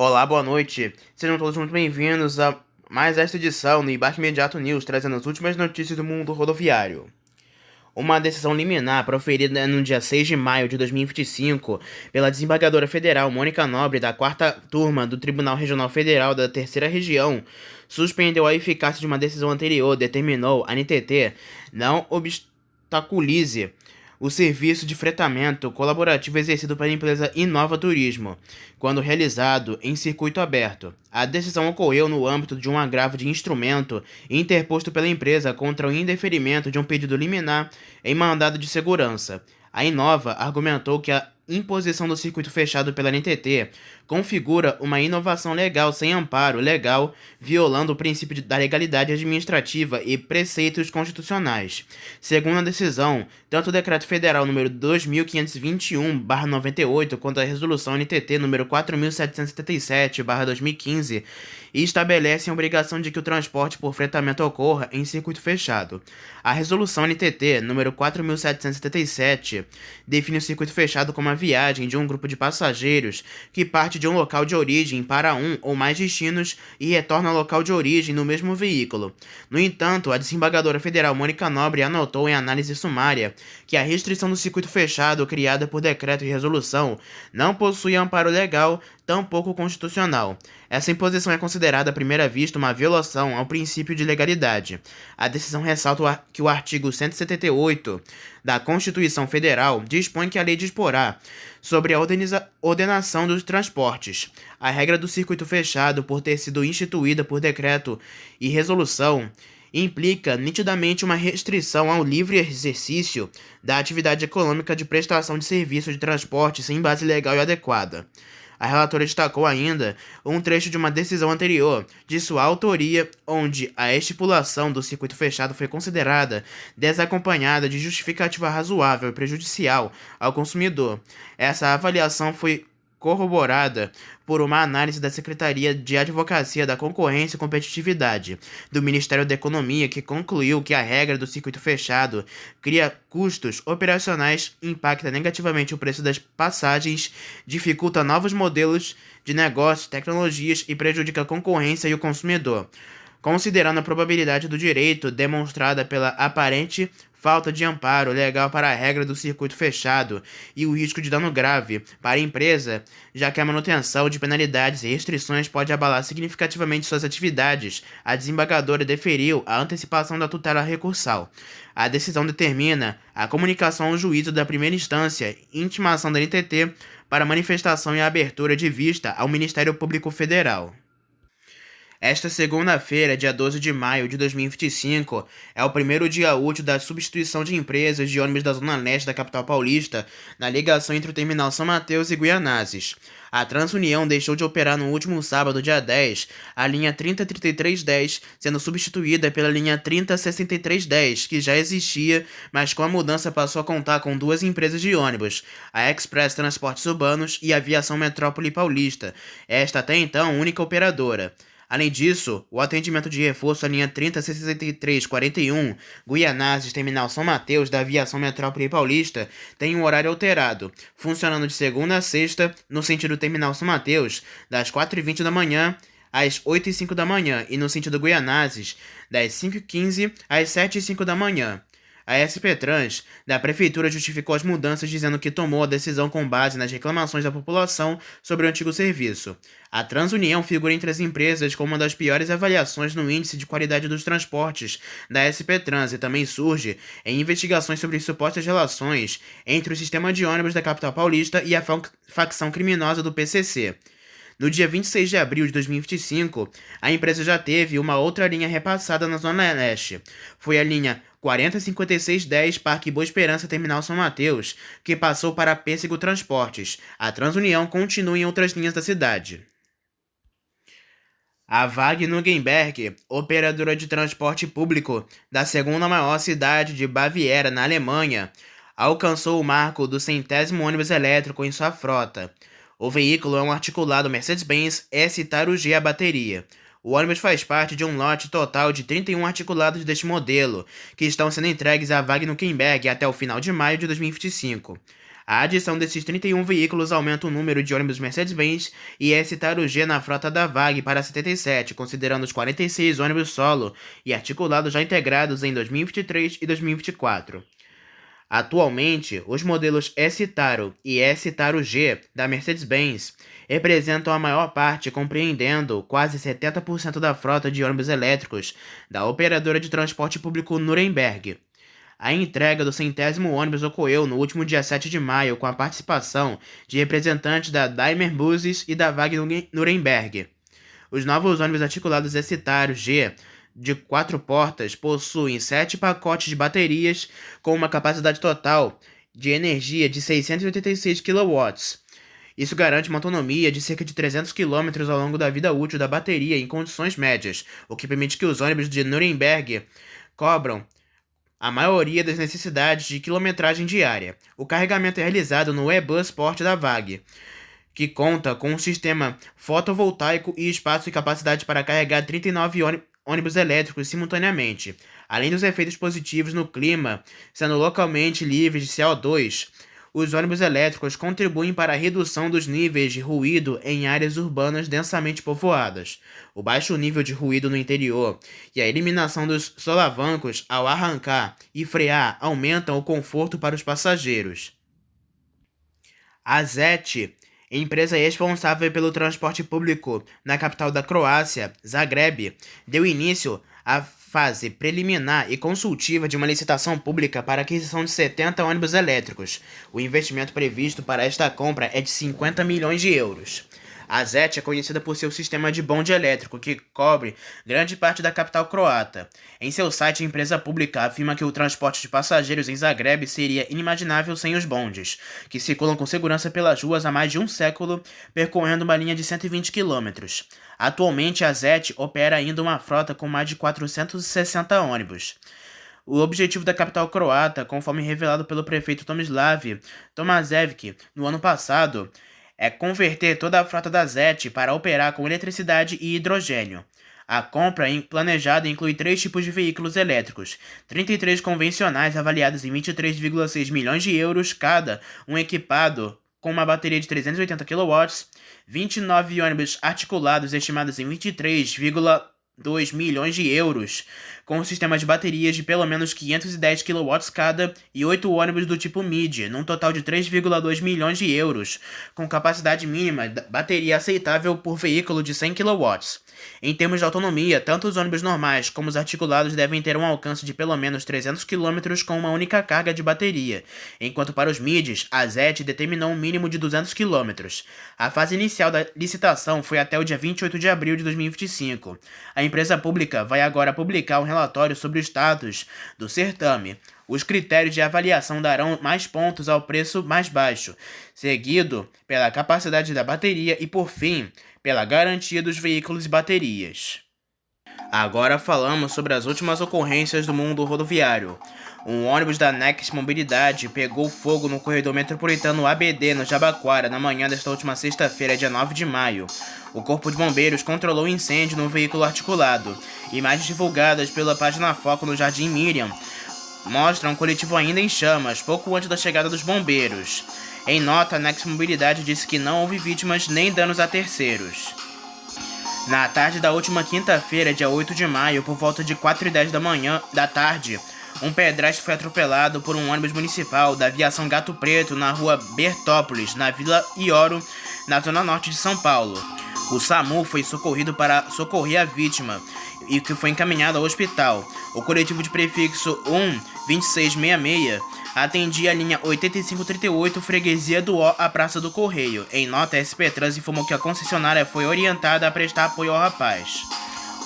Olá, boa noite. Sejam todos muito bem-vindos a mais esta edição do Embarque Imediato News, trazendo as últimas notícias do mundo rodoviário. Uma decisão liminar proferida no dia 6 de maio de 2025 pela desembargadora federal Mônica Nobre, da 4ª Turma do Tribunal Regional Federal da 3ª Região, suspendeu a eficácia de uma decisão anterior, determinou a NTT não obstaculize o serviço de fretamento colaborativo exercido pela empresa Inova Turismo, quando realizado em circuito aberto. A decisão ocorreu no âmbito de um agravo de instrumento interposto pela empresa contra o indeferimento de um pedido liminar em mandado de segurança. A Inova argumentou que a imposição do circuito fechado pela NTT configura uma inovação legal sem amparo legal, violando o princípio da legalidade administrativa e preceitos constitucionais. Segundo a decisão, tanto o Decreto Federal número 2521/98 quanto a Resolução NTT número 4777/2015 estabelecem a obrigação de que o transporte por fretamento ocorra em circuito fechado. A Resolução NTT número 4777 define o circuito fechado como a viagem de um grupo de passageiros que parte de um local de origem para um ou mais destinos e retorna ao local de origem no mesmo veículo. No entanto, a desembargadora federal Mônica Nobre anotou em análise sumária que a restrição do circuito fechado criada por decreto e resolução não possui amparo legal, tampouco constitucional. Essa imposição é considerada à primeira vista uma violação ao princípio de legalidade. A decisão ressalta que o artigo 178 da Constituição Federal dispõe que a lei disporá sobre a ordenação dos transportes. A regra do circuito fechado, por ter sido instituída por decreto e resolução, implica nitidamente uma restrição ao livre exercício da atividade econômica de prestação de serviço de transporte sem base legal e adequada. A relatora destacou ainda um trecho de uma decisão anterior, de sua autoria, onde a estipulação do circuito fechado foi considerada desacompanhada de justificativa razoável e prejudicial ao consumidor. Essa avaliação foi corroborada por uma análise da Secretaria de Advocacia da Concorrência e Competitividade do Ministério da Economia, que concluiu que a regra do circuito fechado cria custos operacionais, impacta negativamente o preço das passagens, dificulta novos modelos de negócio, tecnologias e prejudica a concorrência e o consumidor. Considerando a probabilidade do direito demonstrada pela aparente falta de amparo legal para a regra do circuito fechado e o risco de dano grave para a empresa, já que a manutenção de penalidades e restrições pode abalar significativamente suas atividades, a desembargadora deferiu a antecipação da tutela recursal. A decisão determina a comunicação ao juízo da primeira instância e intimação da NTT para manifestação e abertura de vista ao Ministério Público Federal. Esta segunda-feira, dia 12 de maio de 2025, é o primeiro dia útil da substituição de empresas de ônibus da Zona Leste da capital paulista na ligação entre o Terminal São Mateus e Guianazes. A Transunião deixou de operar no último sábado, dia 10, a linha 303310, sendo substituída pela linha 306310, que já existia, mas com a mudança passou a contar com duas empresas de ônibus, a Express Transportes Urbanos e a Aviação Metrópole Paulista, esta até então única operadora. Além disso, o atendimento de reforço à linha 306341, Guianazes, Terminal São Mateus, da Aviação Metrópole Paulista, tem um horário alterado, funcionando de segunda a sexta, no sentido Terminal São Mateus, das 4h20 da manhã às 8h05 da manhã, e no sentido Guianazes, das 5h15 às 7h05 da manhã. A SP Trans, da Prefeitura, justificou as mudanças dizendo que tomou a decisão com base nas reclamações da população sobre o antigo serviço. A Transunião figura entre as empresas com uma das piores avaliações no índice de qualidade dos transportes da SP Trans e também surge em investigações sobre supostas relações entre o sistema de ônibus da capital paulista e a facção criminosa do PCC. No dia 26 de abril de 2025, a empresa já teve uma outra linha repassada na Zona Leste. Foi a linha 405610 Parque Boa Esperança Terminal São Mateus, que passou para a Pêssego Transportes. A Transunião continua em outras linhas da cidade. A Wagen-Nuremberg, operadora de transporte público da segunda maior cidade de Baviera, na Alemanha, alcançou o marco do 100º ônibus elétrico em sua frota. O veículo é um articulado Mercedes-Benz S-Targa a bateria. O ônibus faz parte de um lote total de 31 articulados deste modelo, que estão sendo entregues à Wagen-Nuremberg até o final de maio de 2025. A adição desses 31 veículos aumenta o número de ônibus Mercedes-Benz e S-Taro G na frota da VAG para 77, considerando os 46 ônibus solo e articulados já integrados em 2023 e 2024. Atualmente, os modelos S-Taro e S-Taro G da Mercedes-Benz representam a maior parte, compreendendo quase 70% da frota de ônibus elétricos da operadora de transporte público Nuremberg. A entrega do 100º ônibus ocorreu no último dia 7 de maio com a participação de representantes da Daimler Buses e da VAG Nuremberg. Os novos ônibus articulados S-Taro G de 4 portas possuem 7 pacotes de baterias com uma capacidade total de energia de 686 kW. Isso garante uma autonomia de cerca de 300 km ao longo da vida útil da bateria em condições médias, o que permite que os ônibus de Nuremberg cobram a maioria das necessidades de quilometragem diária. O carregamento é realizado no E-Bus Port da VAG, que conta com um sistema fotovoltaico e espaço e capacidade para carregar 39 ônibus elétricos simultaneamente, além dos efeitos positivos no clima, sendo localmente livres de CO2. Os ônibus elétricos contribuem para a redução dos níveis de ruído em áreas urbanas densamente povoadas, o baixo nível de ruído no interior e a eliminação dos solavancos ao arrancar e frear aumentam o conforto para os passageiros. A ZET, empresa responsável pelo transporte público na capital da Croácia, Zagreb, deu início à fase preliminar e consultiva de uma licitação pública para a aquisição de 70 ônibus elétricos. O investimento previsto para esta compra é de 50 milhões de euros. A ZET é conhecida por seu sistema de bonde elétrico, que cobre grande parte da capital croata. Em seu site, a empresa pública afirma que o transporte de passageiros em Zagreb seria inimaginável sem os bondes, que circulam com segurança pelas ruas há mais de um século, percorrendo uma linha de 120 km. Atualmente, a ZET opera ainda uma frota com mais de 460 ônibus. O objetivo da capital croata, conforme revelado pelo prefeito Tomislav Tomašević no ano passado, é converter toda a frota da ZET para operar com eletricidade e hidrogênio. A compra planejada inclui 3 tipos de veículos elétricos, 33 convencionais avaliados em 23,6 milhões de euros cada, um equipado com uma bateria de 380 kW, 29 ônibus articulados estimados em 23,2 milhões de euros, com um sistema de baterias de pelo menos 510 kW cada e 8 ônibus do tipo MIDI, num total de 3,2 milhões de euros, com capacidade mínima de bateria aceitável por veículo de 100 kW. Em termos de autonomia, tanto os ônibus normais como os articulados devem ter um alcance de pelo menos 300 km com uma única carga de bateria, enquanto para os MIDIs, a ZET determinou um mínimo de 200 km. A fase inicial da licitação foi até o dia 28 de abril de 2025. A empresa pública vai agora publicar um relatório sobre o status do certame. Os critérios de avaliação darão mais pontos ao preço mais baixo, seguido pela capacidade da bateria e, por fim, pela garantia dos veículos e baterias. Agora falamos sobre as últimas ocorrências do mundo rodoviário. Um ônibus da Next Mobilidade pegou fogo no corredor metropolitano ABD, no Jabaquara, na manhã desta última sexta-feira, dia 9 de maio. O Corpo de Bombeiros controlou o incêndio no veículo articulado. Imagens divulgadas pela página Foco no Jardim Miriam mostram um coletivo ainda em chamas, pouco antes da chegada dos bombeiros. Em nota, a Next Mobilidade disse que não houve vítimas nem danos a terceiros. Na tarde da última quinta-feira, dia 8 de maio, por volta de 4h10 da tarde, um pedestre foi atropelado por um ônibus municipal da aviação Gato Preto na rua Bertópolis, na Vila Ioro, na zona norte de São Paulo. O SAMU foi socorrido para socorrer a vítima e que foi encaminhado ao hospital. O coletivo de prefixo 12666 atendia a linha 8538 Freguesia do Ó à Praça do Correio. Em nota, a SP Trans informou que a concessionária foi orientada a prestar apoio ao rapaz.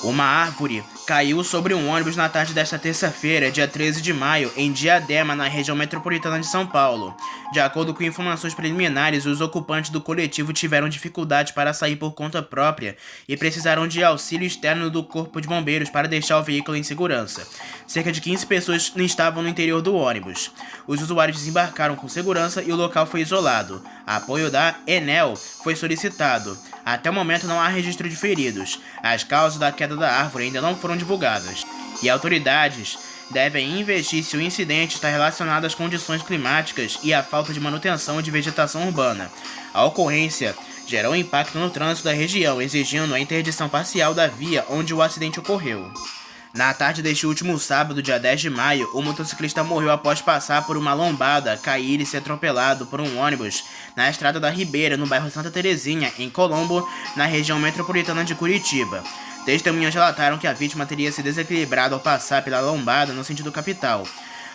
Uma árvore caiu sobre um ônibus na tarde desta terça-feira, dia 13 de maio, em Diadema, na região metropolitana de São Paulo. De acordo com informações preliminares, os ocupantes do coletivo tiveram dificuldade para sair por conta própria e precisaram de auxílio externo do Corpo de Bombeiros para deixar o veículo em segurança. Cerca de 15 pessoas estavam no interior do ônibus. Os usuários desembarcaram com segurança e o local foi isolado. Apoio da Enel foi solicitado. Até o momento não há registro de feridos. As causas da queda da árvore ainda não foram divulgadas. E autoridades devem investir se o incidente está relacionado às condições climáticas e à falta de manutenção de vegetação urbana. A ocorrência gerou impacto no trânsito da região, exigindo a interdição parcial da via onde o acidente ocorreu. Na tarde deste último sábado, dia 10 de maio, o motociclista morreu após passar por uma lombada, cair e ser atropelado por um ônibus na Estrada da Ribeira, no bairro Santa Terezinha, em Colombo, na região metropolitana de Curitiba. Testemunhas relataram que a vítima teria se desequilibrado ao passar pela lombada no sentido capital.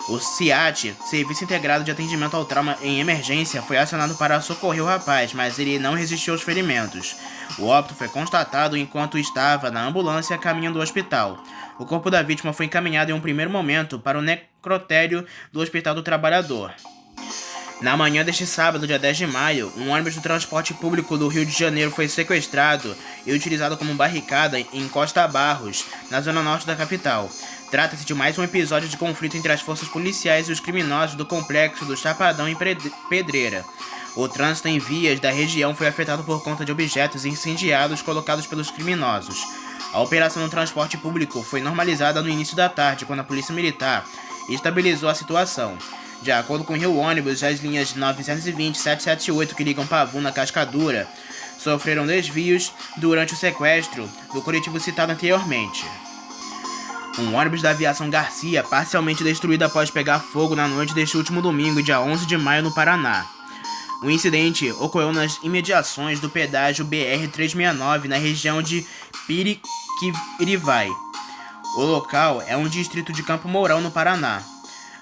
O SIAT, Serviço Integrado de Atendimento ao Trauma em Emergência, foi acionado para socorrer o rapaz, mas ele não resistiu aos ferimentos. O óbito foi constatado enquanto estava na ambulância caminho do hospital. O corpo da vítima foi encaminhado em um primeiro momento para o necrotério do Hospital do Trabalhador. Na manhã deste sábado, dia 10 de maio, um ônibus do transporte público do Rio de Janeiro foi sequestrado e utilizado como barricada em Costa Barros, na zona norte da capital. Trata-se de mais um episódio de conflito entre as forças policiais e os criminosos do complexo do Chapadão em Pedreira. O trânsito em vias da região foi afetado por conta de objetos incendiados colocados pelos criminosos. A operação no transporte público foi normalizada no início da tarde, quando a Polícia Militar estabilizou a situação. De acordo com o Rio Ônibus, as linhas 920 e 778 que ligam Pavuna a Cascadura sofreram desvios durante o sequestro do coletivo citado anteriormente. Um ônibus da Aviação Garcia, parcialmente destruído após pegar fogo na noite deste último domingo, dia 11 de maio, no Paraná. O incidente ocorreu nas imediações do pedágio BR-369, na região de Piriquirivai. O local é um distrito de Campo Mourão, no Paraná.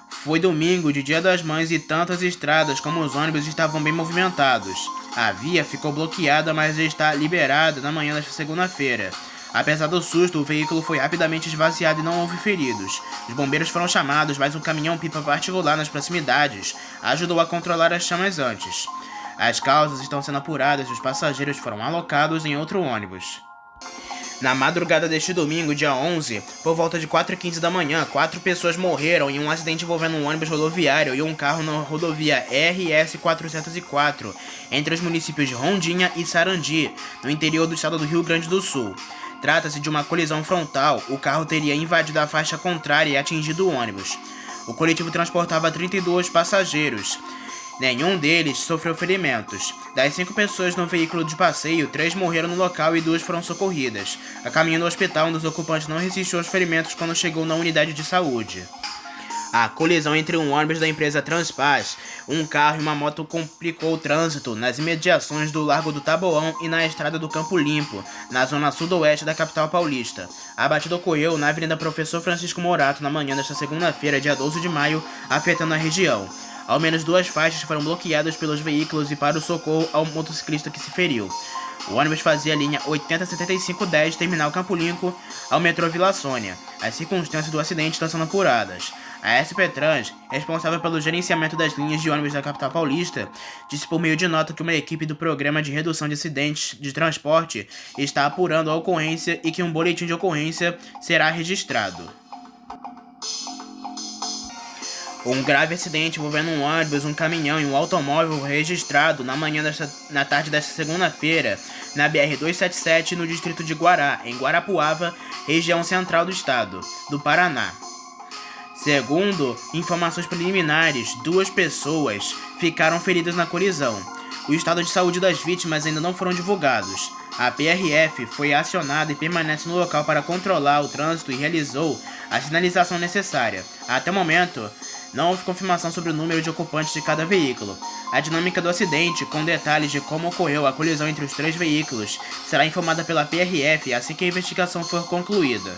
Foi domingo de Dia das Mães e tanto as estradas como os ônibus estavam bem movimentados. A via ficou bloqueada, mas está liberada na manhã desta segunda-feira. Apesar do susto, o veículo foi rapidamente esvaziado e não houve feridos. Os bombeiros foram chamados, mas um caminhão-pipa particular nas proximidades ajudou a controlar as chamas antes. As causas estão sendo apuradas e os passageiros foram alocados em outro ônibus. Na madrugada deste domingo, dia 11, por volta de 4h15 da manhã, 4 pessoas morreram em um acidente envolvendo um ônibus rodoviário e um carro na rodovia RS 404, entre os municípios de Rondinha e Sarandi, no interior do estado do Rio Grande do Sul. Trata-se de uma colisão frontal. O carro teria invadido a faixa contrária e atingido o ônibus. O coletivo transportava 32 passageiros. Nenhum deles sofreu ferimentos. Das 5 pessoas no veículo de passeio, 3 morreram no local e 2 foram socorridas. A caminho do hospital, um dos ocupantes não resistiu aos ferimentos quando chegou na unidade de saúde. A colisão entre um ônibus da empresa Transpaz, um carro e uma moto complicou o trânsito nas imediações do Largo do Taboão e na estrada do Campo Limpo, na zona sudoeste da capital paulista. A batida ocorreu na Avenida Professor Francisco Morato na manhã desta segunda-feira, dia 12 de maio, afetando a região. Ao menos 2 faixas foram bloqueadas pelos veículos e para o socorro ao motociclista que se feriu. O ônibus fazia a linha 807510, terminal Campo Limpo, ao metrô Vila Sônia. As circunstâncias do acidente estão sendo apuradas. A SP Trans, responsável pelo gerenciamento das linhas de ônibus da capital paulista, disse por meio de nota que uma equipe do Programa de Redução de Acidentes de Transporte está apurando a ocorrência e que um boletim de ocorrência será registrado. Um grave acidente envolvendo um ônibus, um caminhão e um automóvel foi registrado na tarde desta segunda-feira, na BR-277, no distrito de Guará, em Guarapuava, região central do estado do Paraná. Segundo informações preliminares, 2 pessoas ficaram feridas na colisão. O estado de saúde das vítimas ainda não foram divulgados. A PRF foi acionada e permanece no local para controlar o trânsito e realizou a sinalização necessária. Até o momento, não houve confirmação sobre o número de ocupantes de cada veículo. A dinâmica do acidente, com detalhes de como ocorreu a colisão entre os 3 veículos, será informada pela PRF assim que a investigação for concluída.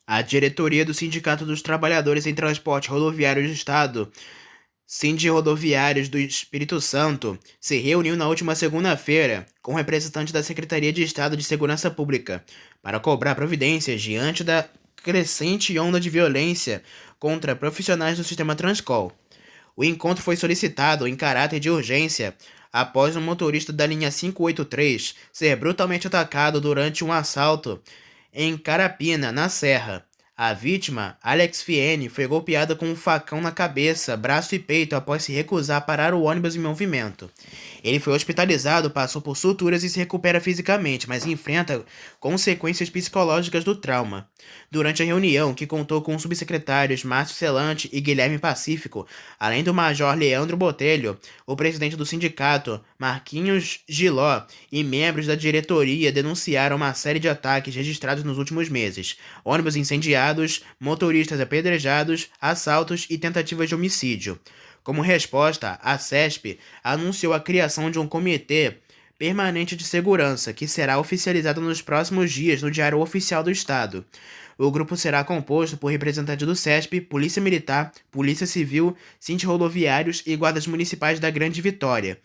A diretoria do Sindicato dos Trabalhadores em Transporte Rodoviário do Estado, Sindirodoviários do Espírito Santo, se reuniu na última segunda-feira com representantes da Secretaria de Estado de Segurança Pública para cobrar providências diante da crescente onda de violência contra profissionais do sistema Transcol. O encontro foi solicitado em caráter de urgência após um motorista da linha 583 ser brutalmente atacado durante um assalto em Carapina, na Serra. A vítima, Alex Fiene, foi golpeada com um facão na cabeça, braço e peito após se recusar a parar o ônibus em movimento. Ele foi hospitalizado, passou por suturas e se recupera fisicamente, mas enfrenta consequências psicológicas do trauma. Durante a reunião, que contou com os subsecretários Márcio Celante e Guilherme Pacífico, além do major Leandro Botelho, o presidente do sindicato, Marquinhos Giló, e membros da diretoria denunciaram uma série de ataques registrados nos últimos meses: ônibus incendiados, motoristas apedrejados, assaltos e tentativas de homicídio. Como resposta, a CESP anunciou a criação de um comitê permanente de segurança, que será oficializado nos próximos dias no Diário Oficial do Estado. O grupo será composto por representantes do CESP, Polícia Militar, Polícia Civil, Rodoviários e guardas municipais da Grande Vitória,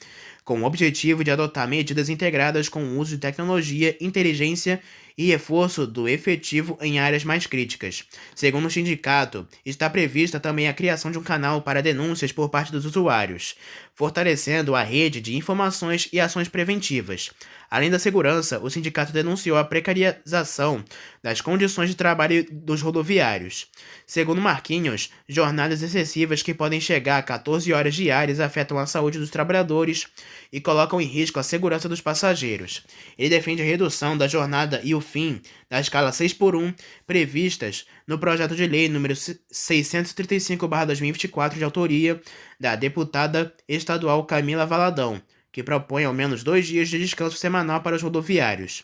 com o objetivo de adotar medidas integradas com o uso de tecnologia, inteligência e reforço do efetivo em áreas mais críticas. Segundo o sindicato, está prevista também a criação de um canal para denúncias por parte dos usuários, fortalecendo a rede de informações e ações preventivas. Além da segurança, o sindicato denunciou a precarização das condições de trabalho dos rodoviários. Segundo Marquinhos, jornadas excessivas que podem chegar a 14 horas diárias afetam a saúde dos trabalhadores e colocam em risco a segurança dos passageiros. Ele defende a redução da jornada e o fim da escala 6x1 previstas no projeto de lei número 635/2024, de autoria da deputada estadual Camila Valadão, que propõe ao menos 2 dias de descanso semanal para os rodoviários.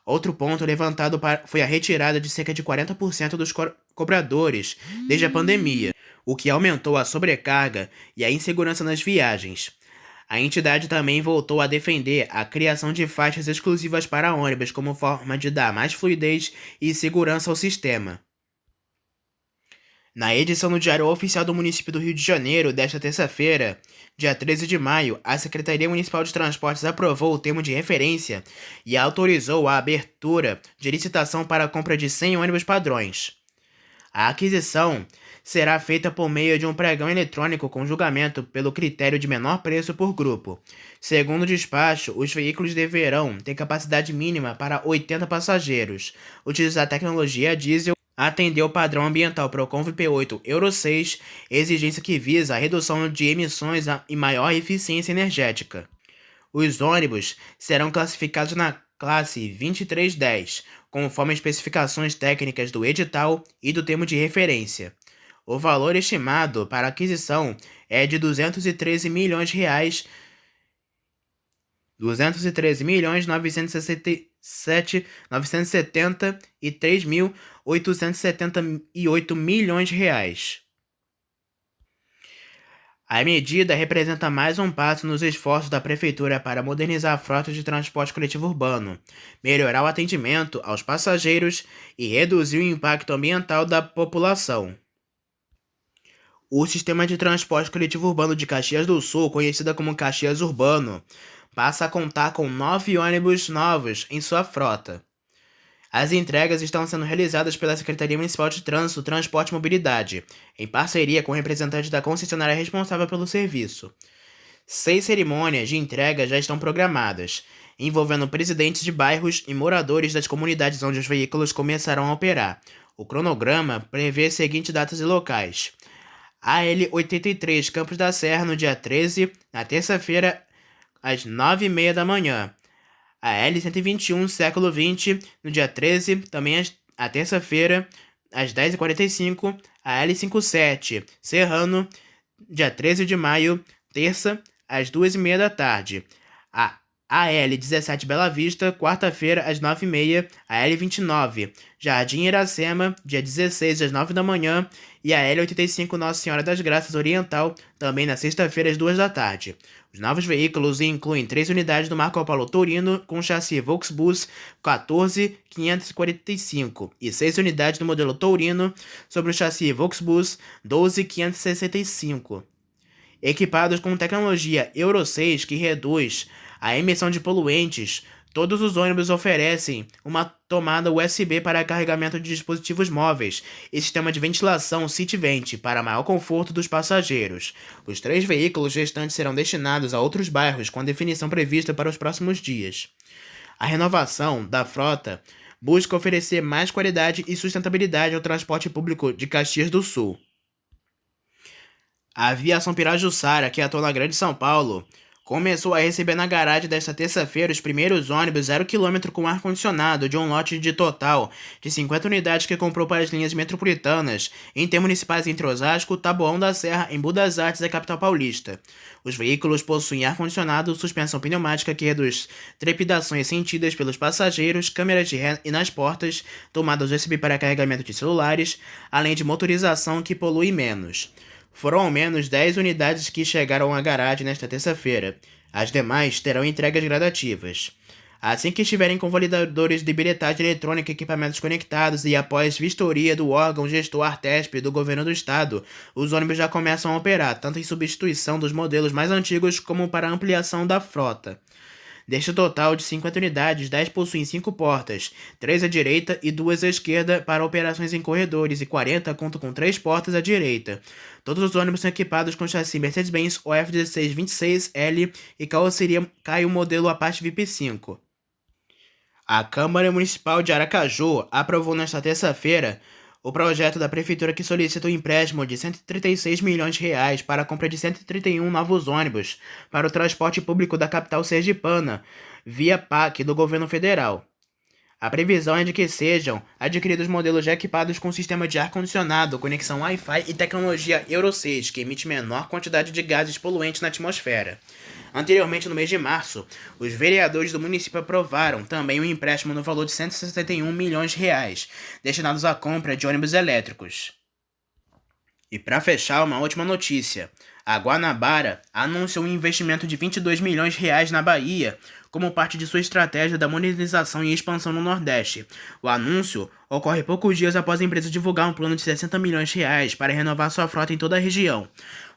Outro ponto levantado foi a retirada de cerca de 40% dos cobradores desde a pandemia, o que aumentou a sobrecarga e a insegurança nas viagens. A entidade também voltou a defender a criação de faixas exclusivas para ônibus como forma de dar mais fluidez e segurança ao sistema. Na edição do Diário Oficial do Município do Rio de Janeiro, desta terça-feira, dia 13 de maio, a Secretaria Municipal de Transportes aprovou o termo de referência e autorizou a abertura de licitação para a compra de 100 ônibus padrões. A aquisição será feita por meio de um pregão eletrônico com julgamento pelo critério de menor preço por grupo. Segundo o despacho, os veículos deverão ter capacidade mínima para 80 passageiros, utilizar tecnologia diesel, atender o padrão ambiental Procon VP8 Euro 6, exigência que visa a redução de emissões e maior eficiência energética. Os ônibus serão classificados na classe 2310, conforme as especificações técnicas do edital e do termo de referência. O valor estimado para a aquisição é de R$ 213.977.973.878 milhões. A medida representa mais um passo nos esforços da Prefeitura para modernizar a frota de transporte coletivo urbano, melhorar o atendimento aos passageiros e reduzir o impacto ambiental da população. O sistema de transporte coletivo urbano de Caxias do Sul, conhecida como Caxias Urbano, passa a contar com 9 ônibus novos em sua frota. As entregas estão sendo realizadas pela Secretaria Municipal de Trânsito, Transporte e Mobilidade, em parceria com representantes da concessionária responsável pelo serviço. 6 cerimônias de entrega já estão programadas, envolvendo presidentes de bairros e moradores das comunidades onde os veículos começarão a operar. O cronograma prevê as seguintes datas e locais: AL 83 Campos da Serra, no dia 13, na terça-feira, às 9h30 da manhã. A L121 Século XX, no dia 13, também à terça-feira, às 10h45. A L57 Serrano, dia 13 de maio, terça, às 2h30 da tarde. A AL17 Bela Vista, quarta-feira, às 9h30. A L29 Jardim Iracema, dia 16, às 9 da manhã. E a L85 Nossa Senhora das Graças Oriental, também na sexta-feira, às 2 da tarde. Os novos veículos incluem 3 unidades do Marco Polo Torino com chassi Volksbus 14545 e 6 unidades do modelo Torino sobre o chassi Volksbus 12565, equipados com tecnologia Euro 6 que reduz a emissão de poluentes. Todos os ônibus oferecem uma tomada USB para carregamento de dispositivos móveis e sistema de ventilação CityVent para maior conforto dos passageiros. Os 3 veículos restantes serão destinados a outros bairros, com a definição prevista para os próximos dias. A renovação da frota busca oferecer mais qualidade e sustentabilidade ao transporte público de Caxias do Sul. A Aviação Pirajussara, que atua na Grande São Paulo, começou a receber na garagem desta terça-feira os primeiros ônibus 0 km com ar-condicionado de um lote de total de 50 unidades que comprou para as linhas metropolitanas intermunicipais entre Osasco, Taboão da Serra, Embu das Artes e a capital paulista. Os veículos possuem ar-condicionado, suspensão pneumática que reduz trepidações sentidas pelos passageiros, câmeras de ré e nas portas, tomadas USB para carregamento de celulares, além de motorização que polui menos. Foram ao menos 10 unidades que chegaram à garagem nesta terça-feira. As demais terão entregas gradativas. Assim que estiverem com validadores de bilhetagem eletrônica e equipamentos conectados e após vistoria do órgão gestor Artesp do governo do estado, os ônibus já começam a operar, tanto em substituição dos modelos mais antigos como para ampliação da frota. Deste total de 50 unidades, 10 possuem 5 portas, 3 à direita e 2 à esquerda para operações em corredores, e 40 contam com 3 portas à direita. Todos os ônibus são equipados com chassi Mercedes-Benz OF1626L e carroceria Caio modelo Apache VIP5. A Câmara Municipal de Aracaju aprovou nesta terça-feira o projeto da Prefeitura que solicita um empréstimo de R$ 136 milhões para a compra de 131 novos ônibus para o transporte público da capital sergipana, via PAC do governo federal. A previsão é de que sejam adquiridos modelos já equipados com sistema de ar-condicionado, conexão Wi-Fi e tecnologia Euro 6, que emite menor quantidade de gases poluentes na atmosfera. Anteriormente, no mês de março, os vereadores do município aprovaram também um empréstimo no valor de R$ 161 milhões, destinados à compra de ônibus elétricos. E para fechar, uma última notícia. A Guanabara anunciou um investimento de R$ 22 milhões na Bahia, como parte de sua estratégia da modernização e expansão no Nordeste. O anúncio ocorre poucos dias após a empresa divulgar um plano de R$ 60 milhões para renovar sua frota em toda a região.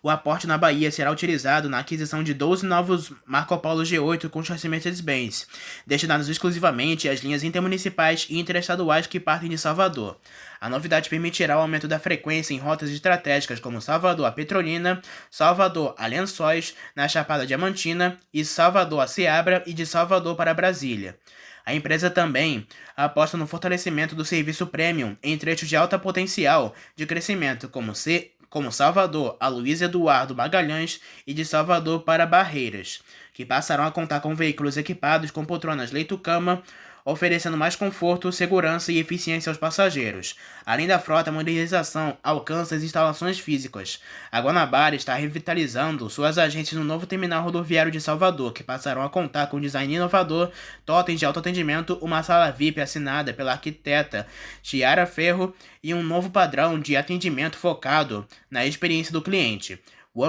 O aporte na Bahia será utilizado na aquisição de 12 novos Marco Polo G8 com chassi Mercedes-Benz, destinados exclusivamente às linhas intermunicipais e interestaduais que partem de Salvador. A novidade permitirá o aumento da frequência em rotas estratégicas como Salvador a Petrolina, Salvador a Lençóis, na Chapada Diamantina, e Salvador a Ceabra e de Salvador para Brasília. A empresa também aposta no fortalecimento do serviço premium em trechos de alta potencial de crescimento, como Salvador a Luiz Eduardo Magalhães e de Salvador para Barreiras, que passarão a contar com veículos equipados com poltronas leito-cama, oferecendo mais conforto, segurança e eficiência aos passageiros. Além da frota, a modernização alcança as instalações físicas. A Guanabara está revitalizando suas agências no novo terminal rodoviário de Salvador, que passarão a contar com um design inovador, totens de autoatendimento, uma sala VIP assinada pela arquiteta Chiara Ferro e um novo padrão de atendimento focado na experiência do cliente. O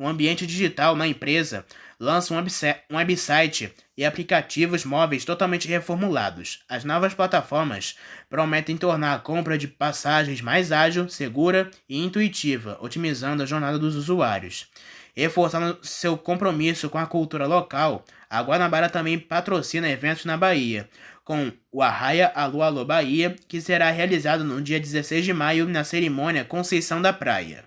ambiente digital na empresa lança um website e aplicativos móveis totalmente reformulados. As novas plataformas prometem tornar a compra de passagens mais ágil, segura e intuitiva, otimizando a jornada dos usuários. Reforçando seu compromisso com a cultura local, a Guanabara também patrocina eventos na Bahia, com o Arraia Alô Alô Bahia, que será realizado no dia 16 de maio na cerimônia Conceição da Praia.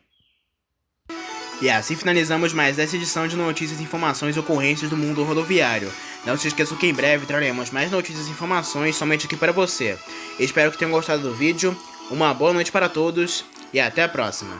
E assim finalizamos mais essa edição de notícias, informações e ocorrências do mundo rodoviário. Não se esqueça que em breve traremos mais notícias e informações somente aqui para você. Espero que tenham gostado do vídeo, uma boa noite para todos e até a próxima.